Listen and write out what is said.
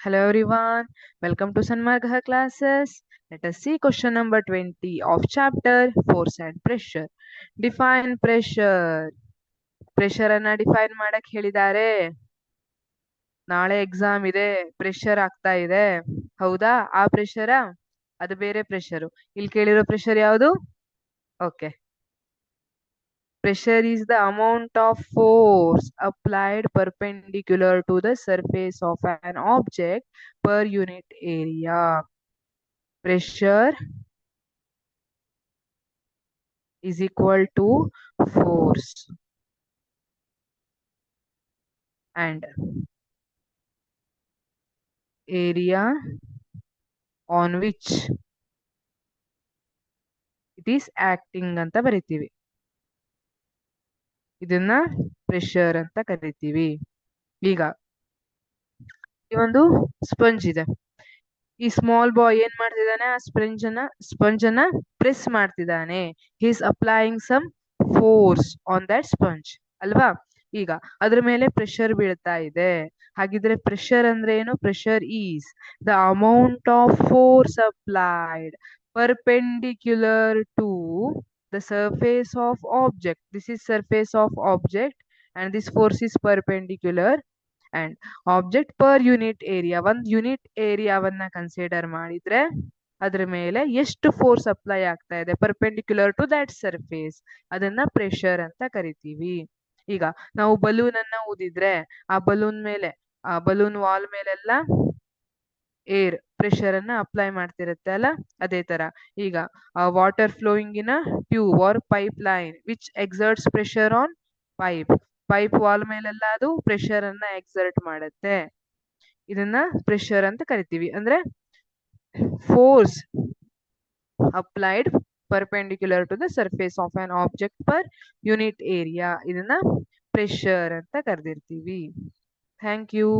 Hello everyone, welcome to Sanmargha classes. Let us see question number 20 of chapter Force and Pressure. Define pressure. Pressure ಅನ್ನ define ಮಾಡಕ್ ಹೇಳಿದ್ದಾರೆ. ನಾಳೆ exam ಇದೆ, pressure ಆಗ್ತಾ ಇದೆ. ಹೌದಾ? ಆ ಪ್ರೆಷರ? ಅದು ಬೇರೆ ಪ್ರೆಷರು. ಇಲ್ಲಿ ಕೇಳಿರೋ ಪ್ರೆಷರ್ ಯಾವುದು? Okay. Pressure is the amount of force applied perpendicular to the surface of an object per unit area. Pressure is equal to force and area on which it is acting ಅಂತ ಬರಿತೀವಿ. ಇದನ್ನ pressure ಅಂತ ಕರಿತೀವಿ. ಈಗ ಈ ಒಂದು sponge ಇದೆ. ಈ ಸ್ಮಾಲ್ ಬಾಯ್ ಏನ್ ಮಾಡ್ತಿದ್ದಾನೆ? ಆ ಸ್ಪಂಜ್ ಅನ್ನ ಪ್ರೆಸ್ ಮಾಡ್ತಿದ್ದಾನೆ. He is applying some force on that sponge ಅಲ್ವಾ? ಈಗ ಅದ್ರ ಮೇಲೆ ಪ್ರೆಷರ್ ಬೀಳ್ತಾ ಇದೆ. ಹಾಗಿದ್ರೆ ಪ್ರೆಷರ್ ಅಂದ್ರೆ ಏನು? Pressure is the amount of force applied perpendicular to the surface of object. This is surface of object and this force is perpendicular and object per unit area. ಒಂದು ಯೂನಿಟ್ ಏರಿಯಾವನ್ನ consider ಮಾಡಿದ್ರೆ ಅದ್ರ ಮೇಲೆ ಎಷ್ಟು force apply ಆಗ್ತಾ ಇದೆ perpendicular to that surface, ಅದನ್ನ pressure ಅಂತ ಕರಿತೀವಿ. ಈಗ ನಾವು ಬಲೂನ್ ಅನ್ನ ಊದಿದ್ರೆ ಆ ಬಲೂನ್ ವಾಲ್ ಮೇಲೆಲ್ಲ ಏರ್ ಪ್ರೆಷರ್ ಅನ್ನ ಅಪ್ಲೈ ಮಾಡ್ತಿರುತ್ತೆ ಅಲ್ಲ, ಅದೇ ತರ ಈಗ water flowing in a tube or pipeline which exerts pressure on pipe wall ಮೇಲೆಲ್ಲ ಅದು ಪ್ರೆಷರ್ ಅನ್ನ ಎಕ್ಸರ್ಟ್ ಮಾಡುತ್ತೆ. ಇದನ್ನ ಪ್ರೆಷರ್ ಅಂತ ಕರಿತೀವಿ. ಅಂದ್ರೆ force applied perpendicular to the surface of an object per unit area, ಇದನ್ನ ಪ್ರೆಷರ್ ಅಂತ ಕರೆದಿರ್ತೀವಿ. Thank you.